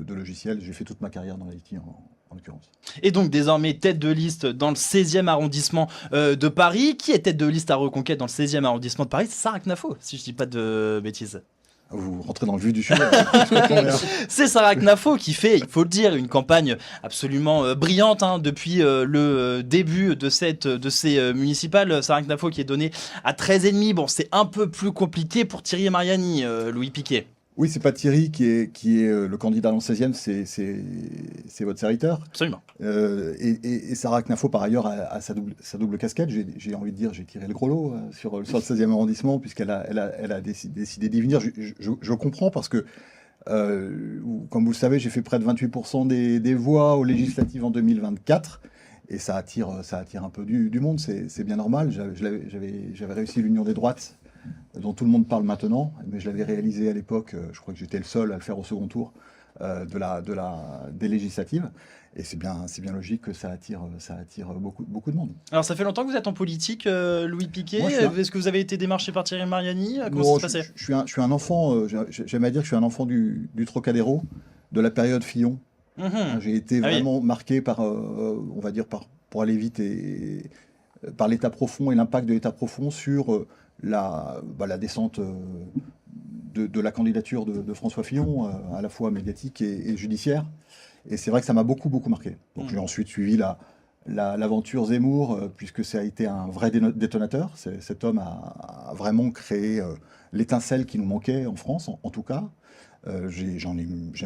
de logiciels. J'ai fait toute ma carrière dans l'IT en l'occurrence. Et donc désormais tête de liste dans le 16e arrondissement de Paris. Qui est tête de liste à Reconquête dans le 16e arrondissement de Paris? C'est Sarah Knafo, si je dis pas de bêtises. Vous rentrez dans le vif du sujet. C'est Sarah Knafo qui fait, il faut le dire, une campagne absolument brillante depuis le début de ces municipales. Sarah Knafo qui est donnée à 13,5. Bon, c'est un peu plus compliqué pour Thierry Mariani, Louis Piquet. Oui, c'est pas Thierry qui est le candidat dans le 16e, c'est votre serviteur. Absolument. Et Sarah Knafo, par ailleurs, a sa double casquette. J'ai envie de dire, j'ai tiré le gros lot sur le 16e arrondissement, puisqu'elle a décidé d'y venir. Je comprends parce que, comme vous le savez, j'ai fait près de 28% des voix aux législatives en 2024. Et ça attire un peu du monde, c'est bien normal. J'avais réussi l'Union des droites, dont tout le monde parle maintenant, mais je l'avais réalisé à l'époque, je crois que j'étais le seul à le faire au second tour des législatives. Et c'est bien logique que ça attire beaucoup de monde. Alors ça fait longtemps que vous êtes en politique, Louis Piquet. Moi, Est-ce que vous avez été démarché par Thierry Mariani? Comment Non, ça se passait? je suis un enfant, j'aime à dire que je suis un enfant du Trocadéro, de la période Fillon. J'ai été vraiment marqué par, on va dire, pour aller vite, par l'état profond et l'impact de l'état profond sur la descente de la candidature de François Fillon, à la fois médiatique et judiciaire. Et c'est vrai que ça m'a beaucoup marqué. Donc j'ai ensuite suivi l'aventure Zemmour, puisque ça a été un vrai détonateur. Cet homme a vraiment créé l'étincelle qui nous manquait en France, en tout cas. J'ai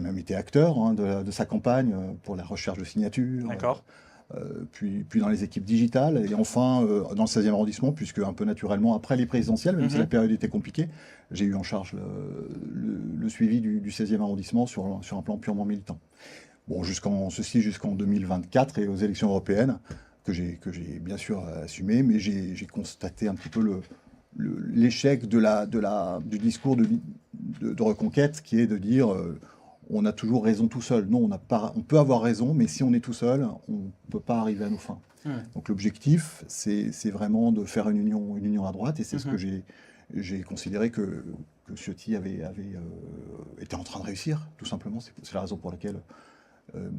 même été acteur de sa campagne pour la recherche de signatures. D'accord. Puis dans les équipes digitales, et enfin dans le 16e arrondissement, puisque un peu naturellement, après les présidentielles, même si la période était compliquée, j'ai eu en charge le suivi du 16e arrondissement sur un plan purement militant. Bon, jusqu'en 2024 et aux élections européennes, que j'ai bien sûr assumé, mais j'ai constaté un petit peu l'échec du discours de Reconquête, qui est de dire on a toujours raison tout seul. Non, on peut avoir raison, mais si on est tout seul, on ne peut pas arriver à nos fins. Donc l'objectif, c'est vraiment de faire une union à droite, et c'est ce que j'ai considéré que Ciotti était en train de réussir, tout simplement. C'est la raison pour laquelle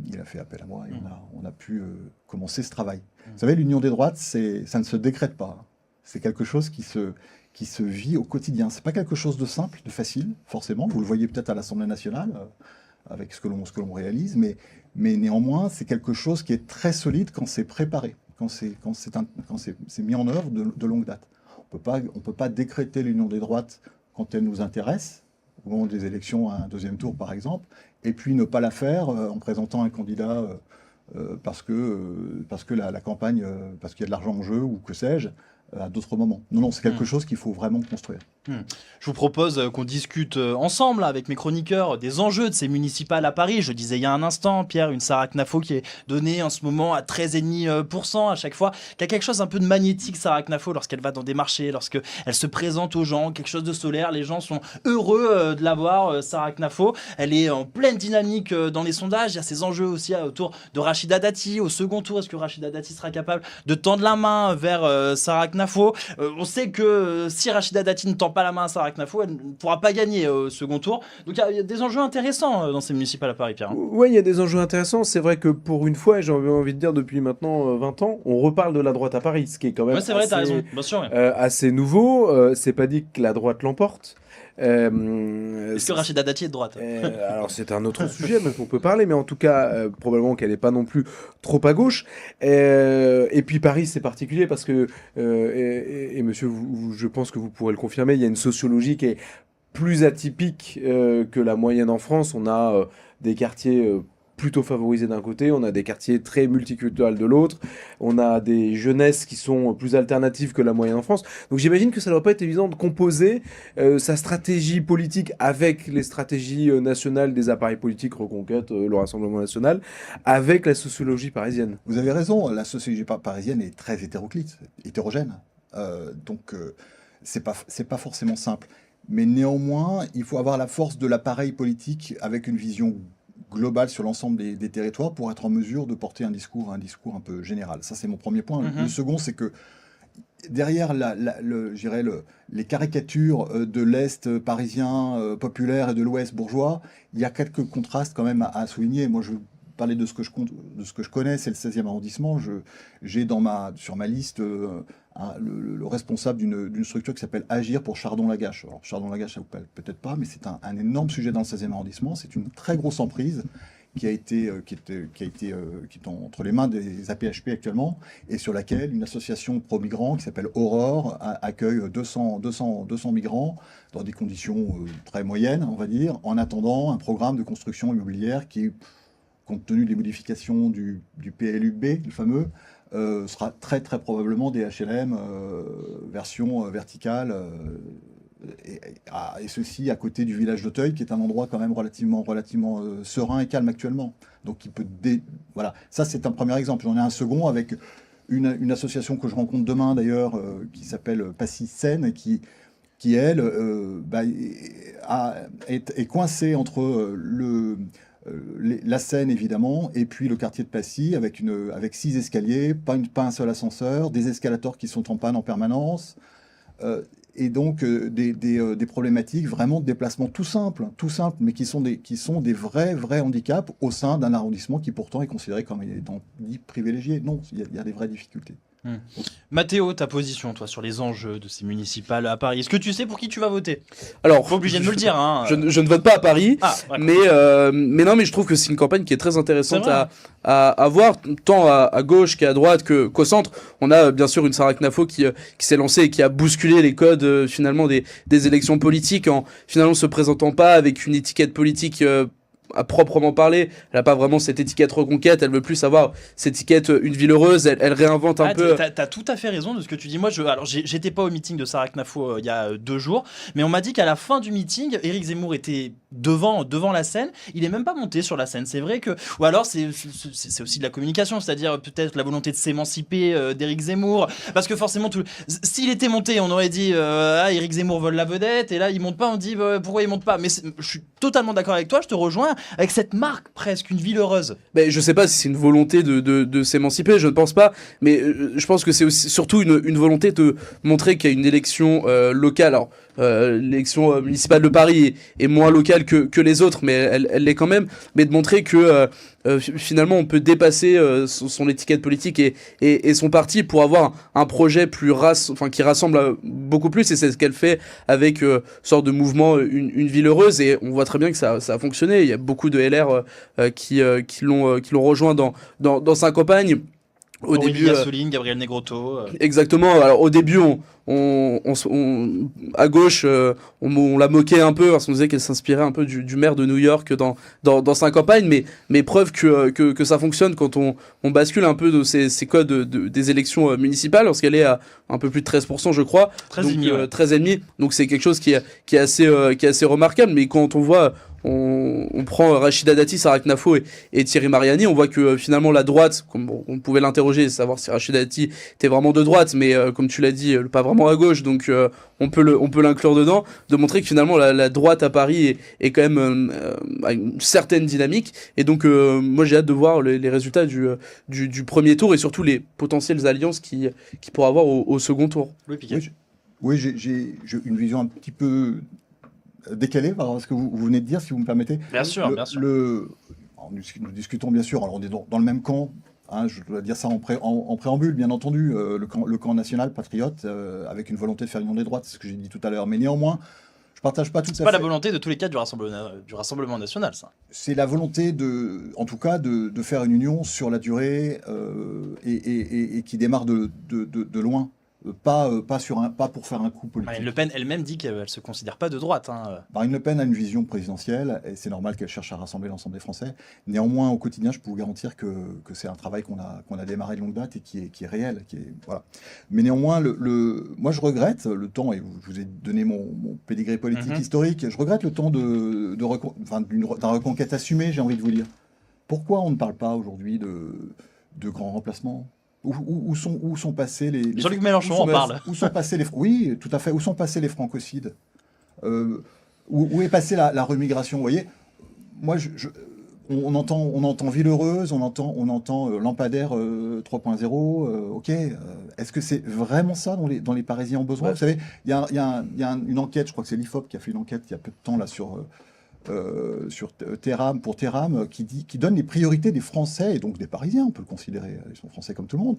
il a fait appel à moi, et on a pu commencer ce travail. Vous savez, l'union des droites, ça ne se décrète pas. C'est quelque chose qui se vit au quotidien. C'est pas quelque chose de simple, de facile, forcément. Vous le voyez peut-être à l'Assemblée nationale, avec ce que l'on réalise, mais néanmoins, c'est quelque chose qui est très solide quand c'est préparé, quand c'est mis en œuvre de longue date. On peut pas décréter l'union des droites quand elle nous intéresse, au moment des élections à un deuxième tour, par exemple, et puis ne pas la faire en présentant un candidat parce que la campagne, parce qu'il y a de l'argent en jeu, ou que sais-je, à d'autres moments. Non, c'est quelque chose qu'il faut vraiment construire. Je vous propose qu'on discute ensemble avec mes chroniqueurs des enjeux de ces municipales à Paris. Je disais il y a un instant, Pierre, une Sarah Knafo qui est donnée en ce moment à 13,5% à chaque fois, qui a quelque chose un peu de magnétique, Sarah Knafo, lorsqu'elle va dans des marchés, lorsqu'elle se présente aux gens, quelque chose de solaire. Les gens sont heureux de la voir, Sarah Knafo. Elle est en pleine dynamique dans les sondages. Il y a ces enjeux aussi autour de Rachida Dati au second tour. Est-ce que Rachida Dati sera capable de tendre la main vers Sarah Knafo? On sait que si Rachida Dati ne tend pas la main à Sarah Knafo, elle ne pourra pas gagner au second tour. Donc il y a des enjeux intéressants dans ces municipales à Paris, Pierre. Oui, il y a des enjeux intéressants. C'est vrai que pour une fois, j'ai envie de dire depuis maintenant 20 ans, on reparle de la droite à Paris, ce qui est quand même c'est vrai, t'as raison, bien sûr. assez nouveau. C'est pas dit que la droite l'emporte. Est-ce que Rachida Dati est de droite? Alors c'est un autre sujet dont on peut parler, mais en tout cas probablement qu'elle n'est pas non plus trop à gauche. Et puis Paris c'est particulier parce que et monsieur, je pense que vous pourrez le confirmer, il y a une sociologie qui est plus atypique que la moyenne en France. On a des quartiers plutôt favorisés d'un côté, on a des quartiers très multiculturels de l'autre, on a des jeunesses qui sont plus alternatives que la moyenne en France. Donc j'imagine que ça ne doit pas être évident de composer sa stratégie politique avec les stratégies nationales des appareils politiques, Reconquête, le Rassemblement national, avec la sociologie parisienne. Vous avez raison, la sociologie parisienne est très hétérogène. Donc c'est pas forcément simple. Mais néanmoins, il faut avoir la force de l'appareil politique avec une vision globale sur l'ensemble des territoires pour être en mesure de porter un discours un peu général. Ça, c'est mon premier point. Le second, c'est que derrière je dirais les caricatures de l'Est parisien populaire et de l'Ouest bourgeois, il y a quelques contrastes quand même à souligner. Moi, je veux parler de ce que je connais, c'est le 16e arrondissement. J'ai sur ma liste le responsable d'une structure qui s'appelle Agir pour Chardon-Lagache. Alors, Chardon-Lagache, ça vous parle peut-être pas, mais c'est un énorme sujet dans le 16e arrondissement. C'est une très grosse emprise qui est entre les mains des APHP actuellement, et sur laquelle une association pro-migrants qui s'appelle Aurore accueille 200 migrants dans des conditions très moyennes, on va dire, en attendant un programme de construction immobilière qui, compte tenu des modifications du PLUB, le fameux, sera très très probablement des HLM version verticale, et ceci à côté du village d'Auteuil, qui est un endroit quand même relativement serein et calme actuellement. Donc voilà, ça c'est un premier exemple. J'en ai un second avec une association que je rencontre demain d'ailleurs, qui s'appelle Passy Seine, qui elle est coincée entre la Seine évidemment, et puis le quartier de Passy avec 6 escaliers, pas un seul ascenseur, des escalators qui sont en panne en permanence, et donc des problématiques vraiment de déplacement tout simple, mais qui sont des vrais handicaps au sein d'un arrondissement qui pourtant est considéré comme étant dit privilégié. Non, il y a des vraies difficultés. Mathéo, ta position, toi, sur les enjeux de ces municipales à Paris. Est-ce que tu sais pour qui tu vas voter? Alors, pas obligé de me le dire. Hein. Je ne vote pas à Paris, mais je trouve que c'est une campagne qui est très intéressante à voir, tant à gauche qu'à droite qu'au centre. On a bien sûr une Sarah Knafo qui s'est lancée et qui a bousculé les codes finalement des élections politiques en finalement se présentant pas avec une étiquette politique à proprement parler. Elle n'a pas vraiment cette étiquette reconquête, elle veut plus avoir cette étiquette une ville heureuse, elle réinvente un peu. T'as tout à fait raison de ce que tu dis. Moi, j'étais pas au meeting de Sarah Knafo il y a 2 jours, mais on m'a dit qu'à la fin du meeting, Éric Zemmour était devant la scène, il est même pas monté sur la scène. C'est vrai que, ou alors c'est aussi de la communication, c'est-à-dire peut-être la volonté de s'émanciper d'Éric Zemmour, parce que forcément s'il était monté, on aurait dit Éric Zemmour vole la vedette, et là il monte pas, on dit pourquoi il monte pas. Mais je suis totalement d'accord avec toi, je te rejoins avec cette marque presque, une ville heureuse. Ben, je sais pas si c'est une volonté de s'émanciper, je ne pense pas, mais je pense que c'est aussi surtout une volonté de montrer qu'il y a une élection locale. Alors l'élection municipale de Paris est moins locale que les autres, mais elle l'est quand même, mais de montrer que finalement on peut dépasser son étiquette politique et son parti pour avoir un projet qui rassemble beaucoup plus, et c'est ce qu'elle fait avec sorte de mouvement une ville heureuse, et on voit très bien que ça a fonctionné. Il y a beaucoup de LR qui l'ont rejoint dans sa campagne. Au début, Assouline, Gabriel Negrotto. Exactement. Alors au début, à gauche, on la moquait un peu parce qu'on disait qu'elle s'inspirait un peu du maire de New York dans sa campagne, mais preuve que ça fonctionne quand on bascule un peu de ces codes des élections municipales, lorsqu'elle est à un peu plus de 13%, je crois. 13,5%. Donc c'est quelque chose qui est assez remarquable. Mais quand on voit, on prend Rachida Dati, Sarah Knafo et Thierry Mariani, on voit que finalement la droite, comme on pouvait l'interroger, savoir si Rachida Dati était vraiment de droite, mais comme tu l'as dit, pas vraiment à gauche, donc on peut l'inclure dedans, de montrer que finalement la droite à Paris est quand même à une certaine dynamique. Et donc moi j'ai hâte de voir les résultats du premier tour, et surtout les potentielles alliances qui pourra avoir au second tour. Oui, j'ai une vision un petit peu décalé par ce que vous venez de dire, si vous me permettez. Bien sûr. Nous discutons bien sûr, alors on est dans le même camp, hein, je dois dire ça en préambule, bien entendu, le camp national patriote, avec une volonté de faire union des droites, c'est ce que j'ai dit tout à l'heure, mais néanmoins, je partage pas tout à fait. C'est pas la volonté de tous les cas du Rassemblement national, ça. C'est la volonté en tout cas, de faire une union sur la durée, et qui démarre de loin. Pas pour faire un coup politique. Marine Le Pen elle-même dit qu'elle ne se considère pas de droite. Hein. Marine Le Pen a une vision présidentielle, et c'est normal qu'elle cherche à rassembler l'ensemble des Français. Néanmoins, au quotidien, je peux vous garantir que c'est un travail qu'on a démarré de longue date et qui est réel. Voilà. Mais néanmoins, moi je regrette le temps, et je vous ai donné mon pédigré politique historique, je regrette le temps d'un reconquête assumée, j'ai envie de vous dire. Pourquoi on ne parle pas aujourd'hui de grands remplacements ? Où sont passés les Jean-Luc Mélenchon en parle. Où sont passés oui, tout à fait. Où sont passés les francocides? Où est passée la remigration? Vous voyez, moi, on entend ville heureuse, on entend lampadaire 3.0, ok. Est-ce que c'est vraiment ça dont les Parisiens ont besoin? Ouais. Vous savez, il y a une enquête, je crois que c'est l'IFOP qui a fait une enquête il y a peu de temps là sur Terram, pour Terram, qui donne les priorités des Français, et donc des Parisiens, on peut le considérer, ils sont Français comme tout le monde,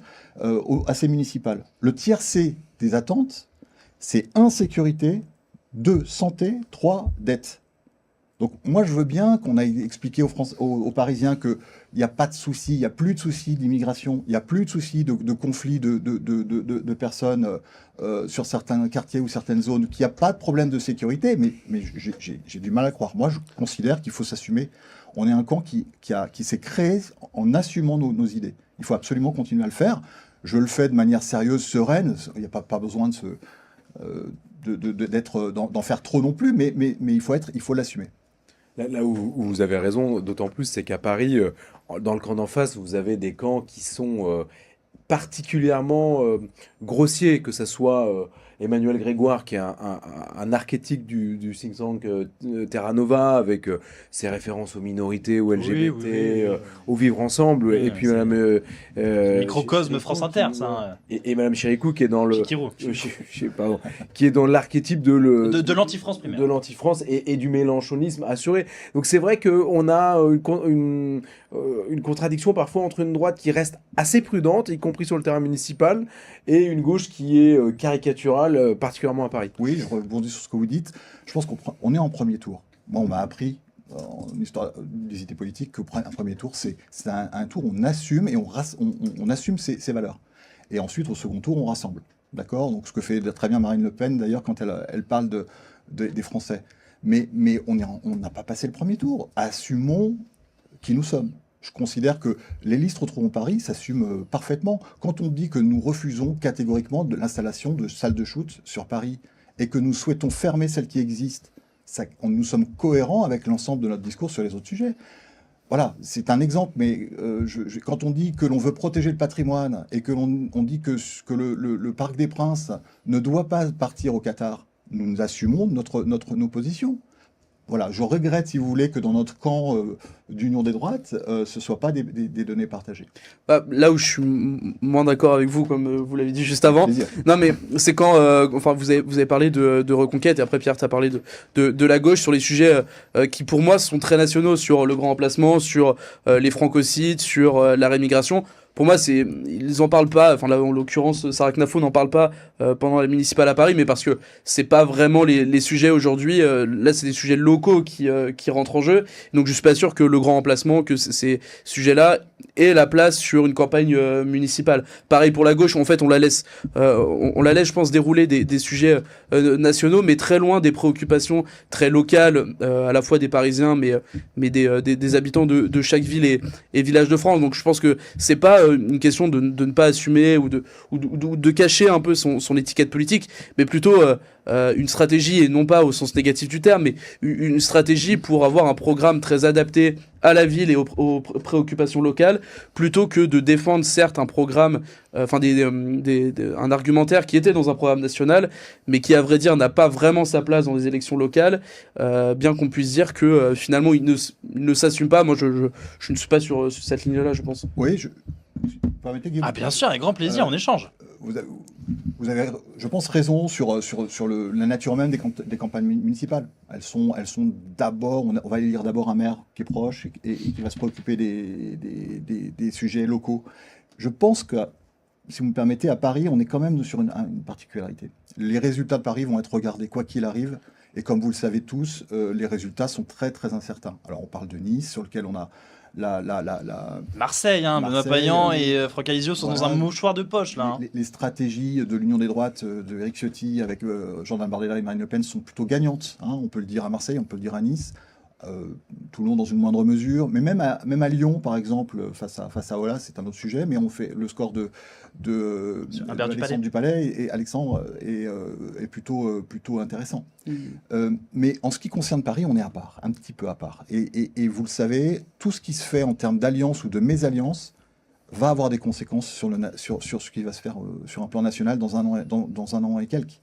à ces municipales. Le tiercé des attentes, c'est 1, sécurité, 2, santé, 3, dette. Donc moi je veux bien qu'on aille expliquer aux Parisiens qu'il n'y a pas de souci, il n'y a plus de soucis d'immigration, il n'y a plus de soucis de conflits de personnes sur certains quartiers ou certaines zones, qu'il n'y a pas de problème de sécurité, mais j'ai du mal à croire. Moi je considère qu'il faut s'assumer. On est un camp qui s'est créé en assumant nos idées. Il faut absolument continuer à le faire. Je le fais de manière sérieuse, sereine, il n'y a pas besoin d'en faire trop non plus, mais il faut l'assumer. Là où vous avez raison, d'autant plus, c'est qu'à Paris, dans le camp d'en face, vous avez des camps qui sont particulièrement grossiers, que ce soit Emmanuel Grégoire, qui est un archétype du think tank Terra Nova, avec ses références aux minorités, aux LGBT, au vivre ensemble, Oui, et puis c'est Madame... Microcosme France Inter, ça. Et Madame Chéricoux, qui est dans le... Chikiro. Pardon, qui est dans l'archétype De l'anti-France primaire. de l'anti-France et du mélenchonisme assuré. Donc c'est vrai qu'on a une contradiction parfois entre une droite qui reste assez prudente, y compris sur le terrain municipal, et une gauche qui est caricaturale, particulièrement à Paris. Oui, je rebondis sur ce que vous dites. Je pense qu'on est en premier tour. Moi, on m'a appris en histoire des idées politiques que un premier tour, c'est un tour où on assume et on assume ses valeurs. Et ensuite, au second tour, on rassemble. D'accord? Donc, ce que fait très bien Marine Le Pen, d'ailleurs, quand elle parle des Français. Mais on n'a pas passé le premier tour. Assumons qui nous sommes. Je considère que les listes Retrouvons Paris s'assument parfaitement. Quand on dit que nous refusons catégoriquement de l'installation de salles de shoot sur Paris et que nous souhaitons fermer celles qui existent, nous sommes cohérents avec l'ensemble de notre discours sur les autres sujets. Voilà, c'est un exemple, mais quand on dit que l'on veut protéger le patrimoine et que on dit que le Parc des Princes ne doit pas partir au Qatar, nous assumons nos positions. Voilà, je regrette, si vous voulez, que dans notre camp d'union des droites, ce ne soit pas des données partagées. Bah, là où je suis moins d'accord avec vous, comme vous l'avez dit juste avant, Plaisir. non mais c'est quand, enfin vous avez parlé de Reconquête et après Pierre t'as parlé de la gauche sur les sujets qui pour moi sont très nationaux, sur le grand remplacement, sur les francocides, sur la rémigration. Pour moi, ils en parlent pas. Enfin, là, en l'occurrence, Sarah Knafo n'en parle pas pendant la municipale à Paris, mais parce que c'est pas vraiment les sujets aujourd'hui. Là, c'est des sujets locaux qui rentrent en jeu. Donc, je suis pas sûr que le grand remplacement, que ces sujets-là aient la place sur une campagne municipale. Pareil pour la gauche. En fait, on la laisse, je pense, dérouler des sujets nationaux, mais très loin des préoccupations très locales, à la fois des Parisiens, mais des habitants de chaque ville et village de France. Donc, je pense que c'est pas une question de ne pas assumer ou de cacher un peu son étiquette politique, mais plutôt une stratégie, et non pas au sens négatif du terme, mais une stratégie pour avoir un programme très adapté à la ville et aux préoccupations locales, plutôt que de défendre certes un programme, un argumentaire qui était dans un programme national, mais qui à vrai dire n'a pas vraiment sa place dans les élections locales, bien qu'on puisse dire que finalement il ne s'assume pas. Moi je ne suis pas sur cette ligne-là, je pense. Oui, permettez, Guillaume. Ah bien sûr, avec grand plaisir, on échange. Vous avez, je pense, raison sur la nature même des campagnes municipales. Elles sont d'abord, on va élire d'abord un maire qui est proche et qui va se préoccuper des sujets locaux. Je pense que, si vous me permettez, à Paris, on est quand même sur une particularité. Les résultats de Paris vont être regardés quoi qu'il arrive. Et comme vous le savez tous, les résultats sont très très incertains. Alors on parle de Nice, sur lequel on a Marseille, Benoît Marseille, Payan et Franck Alizio sont dans un mouchoir de poche là. Les stratégies de l'Union des droites de Éric Ciotti avec Jordan Bardella et Marine Le Pen sont plutôt gagnantes. On peut le dire à Marseille, on peut le dire à Nice. Toulon dans une moindre mesure, mais même à Lyon, par exemple, face à Ola, c'est un autre sujet, mais on fait le score de Alexandre Dupalais et Alexandre est plutôt intéressant. Mais en ce qui concerne Paris, on est à part, un petit peu à part. Et vous le savez, tout ce qui se fait en termes d'alliance ou de mésalliance va avoir des conséquences sur ce qui va se faire sur un plan national dans un an et quelques.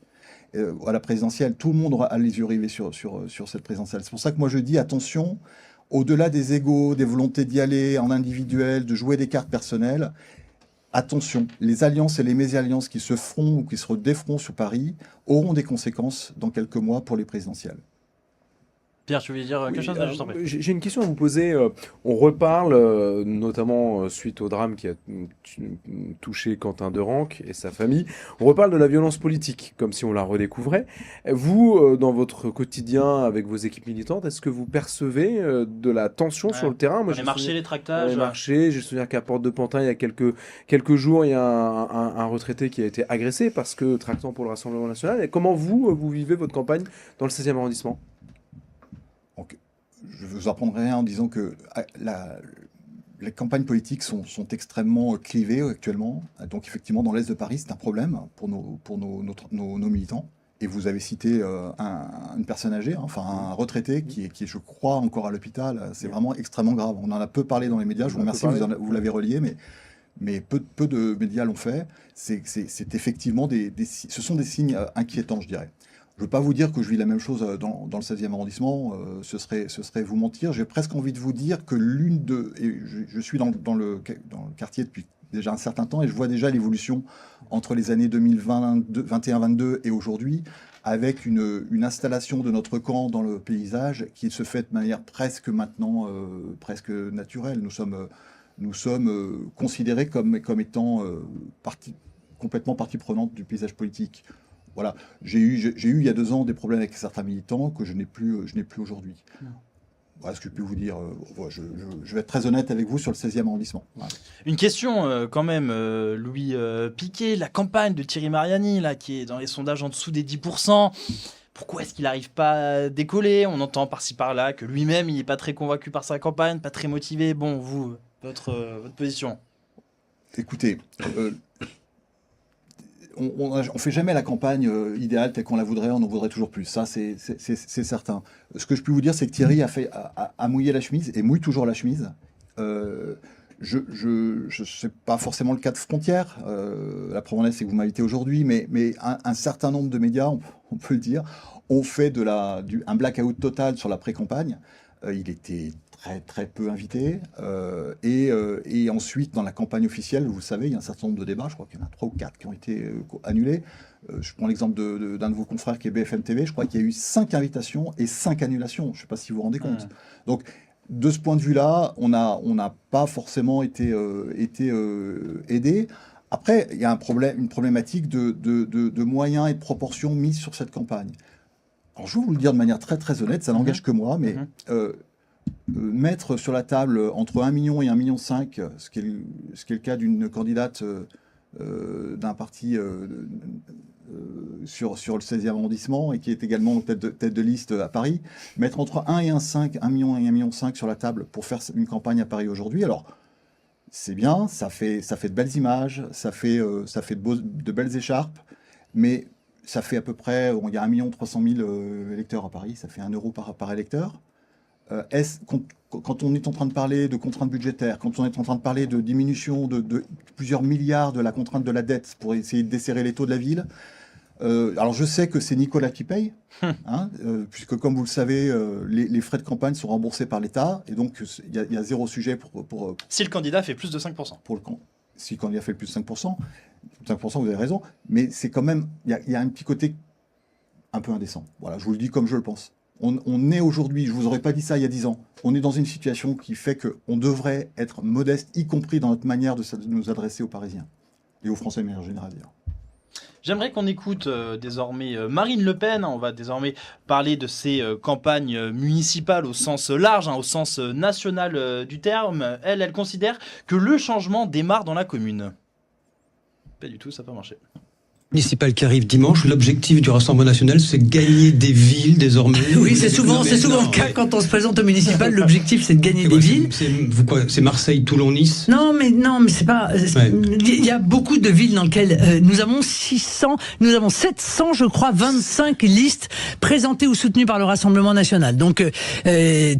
À la présidentielle, tout le monde aura les yeux rivés sur cette présidentielle. C'est pour ça que moi je dis attention, au-delà des égos, des volontés d'y aller en individuel, de jouer des cartes personnelles, attention, les alliances et les mésalliances qui se feront ou qui se déferont sur Paris auront des conséquences dans quelques mois pour les présidentielles. Pierre, tu voulais dire quelque chose? alors, Je t'en prie. j'ai une question à vous poser. On reparle, notamment suite au drame qui a touché Quentin Derenque et sa famille, on reparle de la violence politique, comme si on la redécouvrait. Vous, dans votre quotidien avec vos équipes militantes, est-ce que vous percevez de la tension sur le terrain? Moi, les marchés, les tractages. Les marchés, je me souviens qu'à Porte de Pantin, il y a quelques jours, il y a un retraité qui a été agressé parce que tractant pour le Rassemblement national. Et comment vous vivez votre campagne dans le 16e arrondissement? Donc, je ne vous apprendrai rien en disant que les campagnes politiques sont extrêmement clivées actuellement. Donc effectivement, dans l'Est de Paris, c'est un problème pour nos militants. Et vous avez cité une personne âgée, hein, enfin un retraité qui est, je crois, encore à l'hôpital. C'est vraiment extrêmement grave. On en a peu parlé dans les médias. Je vous remercie, vous l'avez relié, mais peu de médias l'ont fait. C'est effectivement ce sont des signes inquiétants, je dirais. Je ne veux pas vous dire que je vis la même chose dans le 16e arrondissement, ce serait vous mentir. J'ai presque envie de vous dire que je suis dans le quartier depuis déjà un certain temps et je vois déjà l'évolution entre les années 2021-22 et aujourd'hui, avec une installation de notre camp dans le paysage qui se fait de manière presque maintenant, presque naturelle. Nous sommes considérés comme étant complètement partie prenante du paysage politique. Voilà, j'ai eu il y a 2 ans des problèmes avec certains militants que je n'ai plus aujourd'hui. Voilà ce que je peux vous dire. Je vais être très honnête avec vous sur le 16e arrondissement. Voilà. Une question quand même, Louis Piquet, la campagne de Thierry Mariani, là, qui est dans les sondages en dessous des 10%, pourquoi est-ce qu'il n'arrive pas à décoller? On entend par-ci par-là que lui-même, il n'est pas très convaincu par sa campagne, pas très motivé. Bon, vous, votre position? Écoutez, on ne fait jamais la campagne idéale telle qu'on la voudrait, on en voudrait toujours plus. Ça, c'est certain. Ce que je peux vous dire, c'est que Thierry a mouillé la chemise et mouille toujours la chemise. C'est pas forcément le cas de Frontières. La preuve en est, c'est que vous m'invitez aujourd'hui, mais un certain nombre de médias, on peut le dire, ont fait un blackout total sur la pré-campagne. Il était très peu invité. Et ensuite, dans la campagne officielle, vous le savez, il y a un certain nombre de débats, je crois qu'il y en a 3 ou 4 qui ont été annulés. Je prends l'exemple d'un de vos confrères qui est BFM TV, je crois qu'il y a eu 5 invitations et 5 annulations. Je ne sais pas si vous vous rendez compte. Donc, de ce point de vue-là, on n'a pas forcément été aidé. Après, il y a une problématique de moyens et de proportions mises sur cette campagne. Alors, je vais vous le dire de manière très honnête, ça n'engage que moi, mais mettre sur la table entre 1 million et 1,5 million, ce qui est le cas d'une candidate d'un parti sur le 16e arrondissement et qui est également tête de liste à Paris, mettre entre 1 et 1,5 million et 1,5 million sur la table pour faire une campagne à Paris aujourd'hui. Alors, c'est bien, ça fait de belles images, ça fait de belles écharpes, mais ça fait à peu près, il y a 1 300 000 électeurs à Paris, ça fait 1 euro par électeur. Quand on est en train de parler de contraintes budgétaires, quand on est en train de parler de diminution de plusieurs milliards de la contrainte de la dette pour essayer de desserrer les taux de la ville, alors je sais que c'est Nicolas qui paye, puisque comme vous le savez, les frais de campagne sont remboursés par l'État, et donc il y a zéro sujet pour si le candidat fait plus de 5%. Si le candidat fait plus de 5%, vous avez raison, mais c'est quand même, il y a un petit côté un peu indécent. Voilà, je vous le dis comme je le pense. On est aujourd'hui, je ne vous aurais pas dit ça il y a 10 ans, on est dans une situation qui fait qu'on devrait être modeste, y compris dans notre manière de nous adresser aux Parisiens, et aux Français de manière générale d'ailleurs. J'aimerais qu'on écoute désormais Marine Le Pen. On va désormais parler de ses campagnes municipales au sens large, au sens national du terme. Elle considère que le changement démarre dans la commune. Pas du tout, ça n'a pas marché. Municipal qui arrive dimanche, l'objectif du Rassemblement national, c'est gagner des villes désormais. Oui, c'est souvent le cas quand on se présente au municipal. L'objectif, c'est de gagner des villes. C'est Marseille, Toulon, Nice. Non, mais c'est pas. Il y a beaucoup de villes dans lesquelles nous avons 700, je crois, 25 listes présentées ou soutenues par le Rassemblement national. Donc,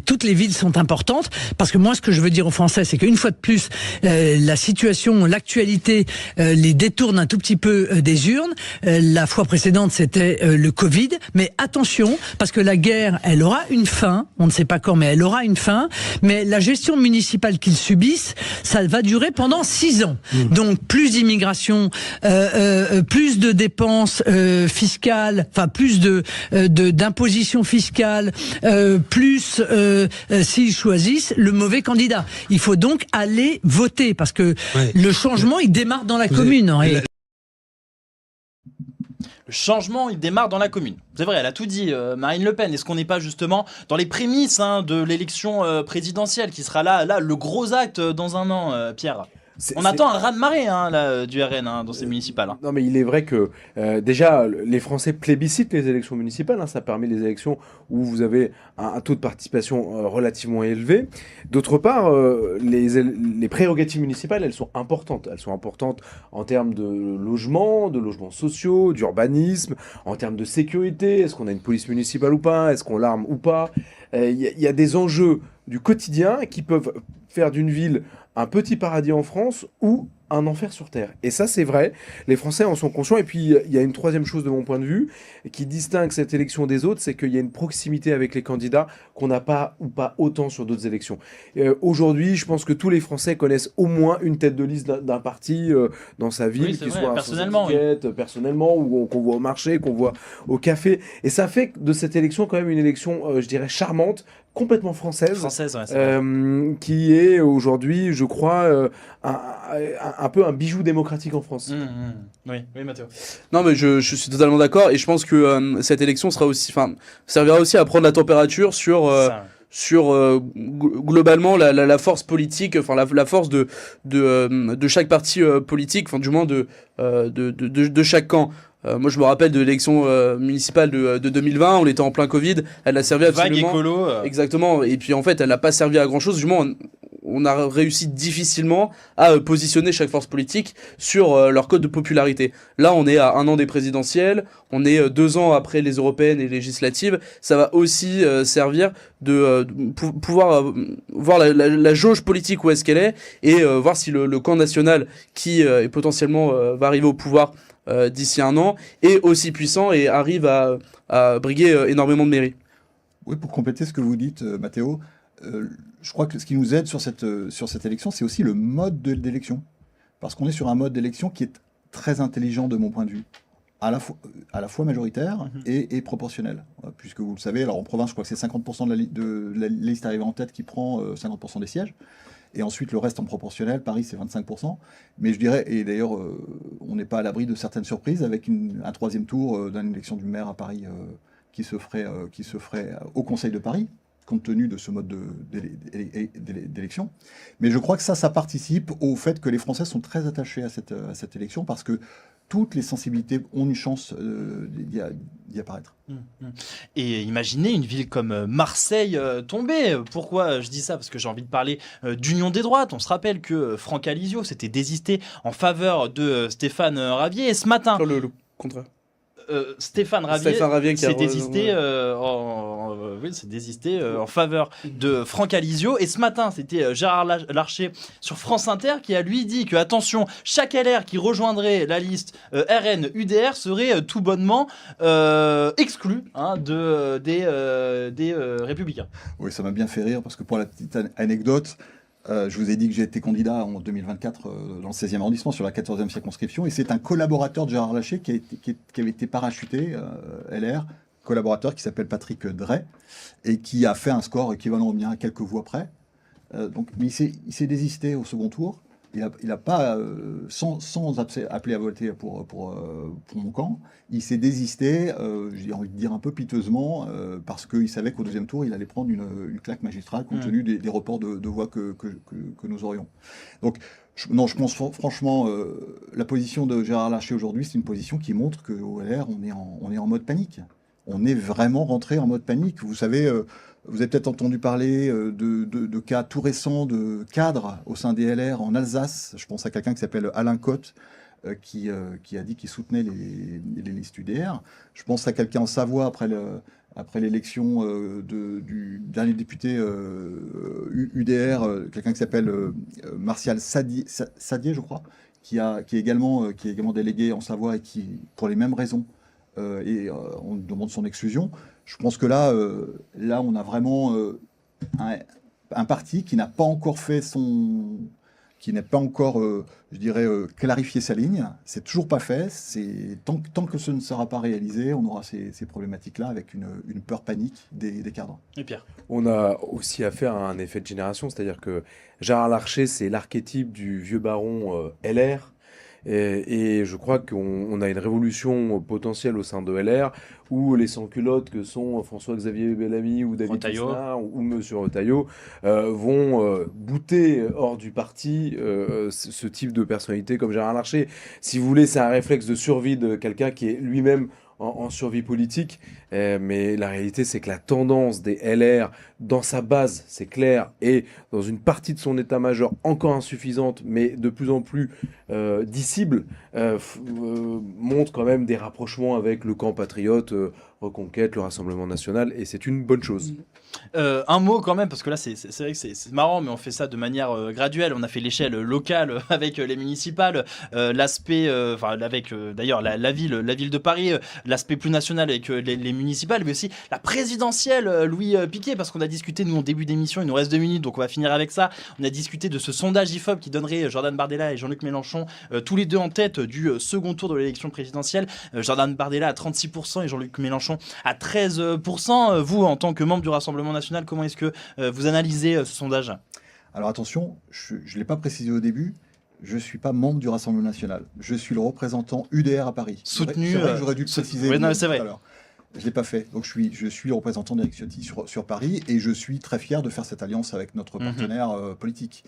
toutes les villes sont importantes parce que moi, ce que je veux dire aux Français, c'est qu'une fois de plus, la situation, l'actualité, les détourne un tout petit peu des urnes. nocturne. La fois précédente, c'était le Covid. Mais attention, parce que la guerre, elle aura une fin. On ne sait pas quand, mais elle aura une fin. Mais la gestion municipale qu'ils subissent, ça va durer pendant 6 ans. Donc plus d'immigration, plus de dépenses fiscales, enfin plus d'imposition fiscale, plus s'ils choisissent le mauvais candidat. Il faut donc aller voter parce que le changement, il démarre dans la commune. Le changement, il démarre dans la commune. C'est vrai, elle a tout dit, Marine Le Pen. Est-ce qu'on n'est pas justement dans les prémices de l'élection présidentielle qui sera là, le gros acte dans un an, Pierre? On attend un raz-de-marée du RN dans ces municipales. Non, mais il est vrai que déjà, les Français plébiscitent les élections municipales. Ça permet les élections où vous avez un taux de participation relativement élevé. D'autre part, les prérogatives municipales, elles sont importantes. Elles sont importantes en termes de logements sociaux, d'urbanisme, en termes de sécurité. Est-ce qu'on a une police municipale ou pas? Est-ce qu'on l'arme ou pas? Il y a des enjeux du quotidien qui peuvent faire d'une ville un petit paradis en France ou un enfer sur Terre. Et ça, c'est vrai, les Français en sont conscients. Et puis, il y a une troisième chose de mon point de vue qui distingue cette élection des autres, c'est qu'il y a une proximité avec les candidats qu'on n'a pas ou pas autant sur d'autres élections. Aujourd'hui, je pense que tous les Français connaissent au moins une tête de liste d'un parti dans sa ville, qui soit personnellement, personnellement, ou qu'on voit au marché, qu'on voit au café. Et ça fait de cette élection quand même une élection, je dirais, charmante, complètement française, qui est aujourd'hui, je crois, un peu un bijou démocratique en France. Oui, Mathéo. Non, mais je suis totalement d'accord, et je pense que cette élection servira aussi à prendre la température sur globalement la force politique, enfin la force de chaque parti politique, enfin du moins de chaque camp. Moi, je me rappelle de l'élection municipale de 2020, on était en plein Covid, elle a servi absolument... Vague écolo. Exactement, et puis en fait, elle n'a pas servi à grand-chose, du moins, on a réussi difficilement à positionner chaque force politique sur leur code de popularité. Là, on est à 1 an des présidentielles, on est 2 ans après les européennes et les législatives, ça va aussi servir de pouvoir voir la jauge politique où est-ce qu'elle est, et voir si le camp national qui est potentiellement va arriver au pouvoir d'ici 1 an est aussi puissant et arrive à briguer énormément de mairies. Oui, pour compléter ce que vous dites, Mathéo, je crois que ce qui nous aide sur cette élection, c'est aussi le mode d'élection. Parce qu'on est sur un mode d'élection qui est très intelligent de mon point de vue. À la fois majoritaire et proportionnel. Puisque vous le savez, alors en province, je crois que c'est 50% de la liste arrivée en tête qui prend 50% des sièges. Et ensuite, le reste en proportionnel, Paris, c'est 25%. Mais je dirais, et d'ailleurs, on n'est pas à l'abri de certaines surprises avec un troisième tour d'une élection du maire à Paris qui se ferait au Conseil de Paris, compte tenu de ce mode d'élection. Mais je crois que ça participe au fait que les Français sont très attachés à cette élection parce que toutes les sensibilités ont une chance d'y apparaître. Et imaginez une ville comme Marseille tomber. Pourquoi je dis ça? Parce que j'ai envie de parler d'union des droites. On se rappelle que Franck Alizio s'était désisté en faveur de Stéphane Ravier. Et ce matin... Le contraire. Stéphane Ravier s'est désisté, en faveur de Franck Alizio. Et ce matin, c'était Gérard Larcher sur France Inter qui a lui dit que, attention, chaque LR qui rejoindrait la liste RN-UDR serait tout bonnement exclu des Républicains. Oui, ça m'a bien fait rire parce que pour la petite anecdote, je vous ai dit que j'ai été candidat en 2024 dans le 16e arrondissement sur la 14e circonscription et c'est un collaborateur de Gérard Larcher qui avait été parachuté, LR, collaborateur qui s'appelle Patrick Drey et qui a fait un score équivalent au mien à quelques voix près. Mais il s'est désisté au second tour. Il n'a pas, sans appeler à voter pour mon camp, il s'est désisté, j'ai envie de dire un peu piteusement, parce qu'il savait qu'au deuxième tour, il allait prendre une claque magistrale compte tenu des reports de voix que nous aurions. Donc, je pense franchement, la position de Gérard Larcher aujourd'hui, c'est une position qui montre qu'au LR, on est en mode panique. On est vraiment rentré en mode panique. Vous savez... Vous avez peut-être entendu parler de cas tout récents de cadres au sein des LR en Alsace. Je pense à quelqu'un qui s'appelle Alain Cotte, qui a dit qu'il soutenait les listes UDR. Je pense à quelqu'un en Savoie après l'élection du dernier député UDR, quelqu'un qui s'appelle Martial Sadier, je crois, qui est également délégué en Savoie et qui, pour les mêmes raisons, on demande son exclusion. Je pense que là, on a vraiment un parti qui n'a pas encore clarifié sa ligne. C'est toujours pas fait. Tant que ce ne sera pas réalisé, on aura ces problématiques-là avec une peur panique des cadres. Et Pierre? On a aussi affaire à un effet de génération, c'est-à-dire que Gérard Larcher, c'est l'archétype du vieux baron LR. Et je crois qu'on a une révolution potentielle au sein de LR où les sans-culottes que sont François-Xavier Bellamy ou David Retailleau Lisnard ou Monsieur Retailleau vont bouter hors du parti ce type de personnalité comme Gérard Larcher. Si vous voulez, c'est un réflexe de survie de quelqu'un qui est lui-même en survie politique, mais la réalité c'est que la tendance des LR dans sa base, c'est clair, et dans une partie de son état-major encore insuffisante, mais de plus en plus dissible, montre quand même des rapprochements avec le camp patriote, Reconquête, le Rassemblement National, et c'est une bonne chose. Un mot quand même, parce que là c'est vrai que c'est marrant, mais on fait ça de manière graduelle. On a fait l'échelle locale avec les municipales, l'aspect, avec d'ailleurs la ville de Paris, l'aspect plus national avec les municipales, mais aussi la présidentielle, Louis Piquet, parce qu'on a discuté, nous en début d'émission, il nous reste 2 minutes, donc on va finir avec ça. On a discuté de ce sondage IFOP qui donnerait Jordan Bardella et Jean-Luc Mélenchon tous les deux en tête du second tour de l'élection présidentielle. Jordan Bardella à 36% et Jean-Luc Mélenchon à 13%. Vous, en tant que membre du Rassemblement national, comment est-ce que vous analysez ce sondage? Alors attention, je ne l'ai pas précisé au début, je ne suis pas membre du Rassemblement national. Je suis le représentant UDR à Paris. Soutenu. C'est vrai que j'aurais dû le préciser. Oui, non, c'est vrai. Je ne l'ai pas fait. Donc je suis le représentant d'Éric Ciotti sur Paris et je suis très fier de faire cette alliance avec notre partenaire politique.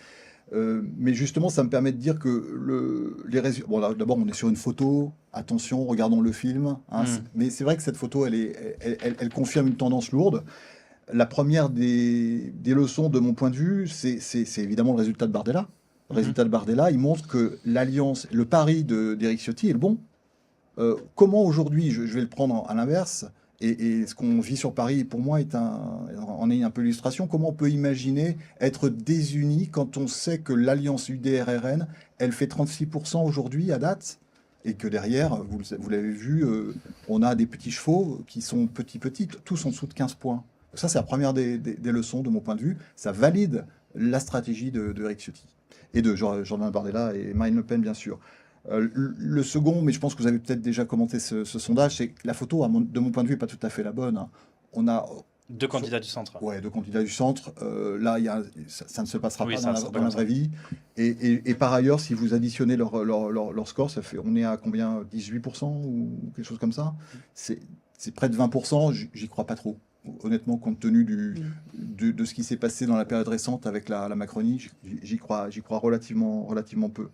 Mais justement, ça me permet de dire que les résultats... Bon, d'abord, on est sur une photo. Attention, regardons le film. Mais c'est vrai que cette photo, elle confirme une tendance lourde. La première des leçons, de mon point de vue, c'est évidemment le résultat de Bardella. Le résultat de Bardella, il montre que l'alliance, le pari d'Éric Ciotti est le bon. Comment aujourd'hui, je vais le prendre à l'inverse, et ce qu'on vit sur Paris, pour moi, en est un peu l'illustration. Comment on peut imaginer être désunis quand on sait que l'alliance UDR-RN, elle fait 36% aujourd'hui à date, et que derrière, vous l'avez vu, on a des petits chevaux qui sont petits, tous en dessous de 15 points. Ça, c'est la première des leçons de mon point de vue. Ça valide la stratégie de Éric Ciotti et de Jordan Bardella et Marine Le Pen, bien sûr. Le second, mais je pense que vous avez peut-être déjà commenté ce sondage, c'est que la photo, de mon point de vue, n'est pas tout à fait la bonne. On a 2 candidats du centre. Ouais, 2 candidats du centre. Là, ça ne se passera pas dans la vraie vie. Et par ailleurs, si vous additionnez leur score, on est à combien, 18% ou quelque chose comme ça. C'est près de 20%. J'y crois pas trop. Honnêtement, compte tenu de ce qui s'est passé dans la période récente avec la Macronie, j'y crois relativement peu.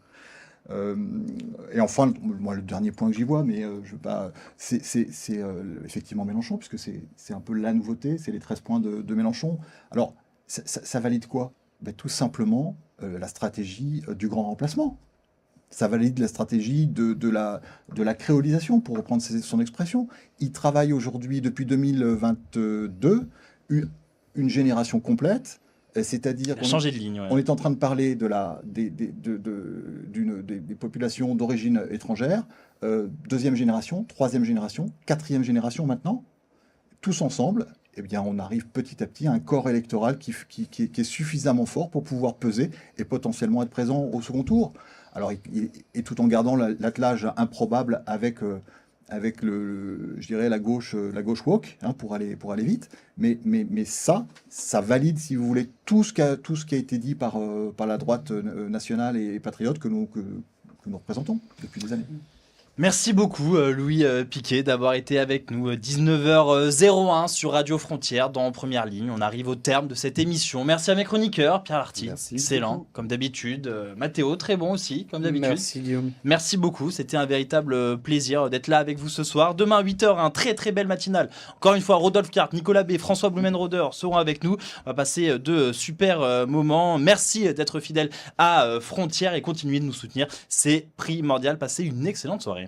Et enfin, moi, le dernier point que j'y vois, mais c'est effectivement Mélenchon, puisque c'est un peu la nouveauté, c'est les 13 points de Mélenchon. Alors, ça valide quoi? Tout simplement la stratégie du grand remplacement. Ça valide la stratégie de la créolisation, pour reprendre son expression. Il travaille aujourd'hui, depuis 2022, une génération complète. C'est-à-dire qu'on est en train de parler des populations d'origine étrangère, 2e génération, 3e génération, 4e génération maintenant, tous ensemble. Eh bien, on arrive petit à petit à un corps électoral qui est suffisamment fort pour pouvoir peser et potentiellement être présent au second tour. Alors, et tout en gardant l'attelage improbable avec je dirais la gauche woke, pour aller vite, mais ça valide, si vous voulez, tout ce qui a été dit par la droite nationale et patriote que nous représentons depuis des années. Merci beaucoup Louis Piquet d'avoir été avec nous. 19h01 sur Radio Frontière dans Première Ligne. On arrive au terme de cette émission. Merci à mes chroniqueurs, Pierre Arty, excellent comme d'habitude, Mathéo, très bon aussi comme d'habitude. Merci Guillaume. Merci beaucoup, c'était un véritable plaisir d'être là avec vous ce soir. Demain 8h, un très très belle matinale. Encore une fois, Rodolphe Cart, Nicolas B, François Blumenroder seront avec nous. On va passer de super moments. Merci d'être fidèle à Frontière et continuez de nous soutenir. C'est primordial. Passez une excellente soirée.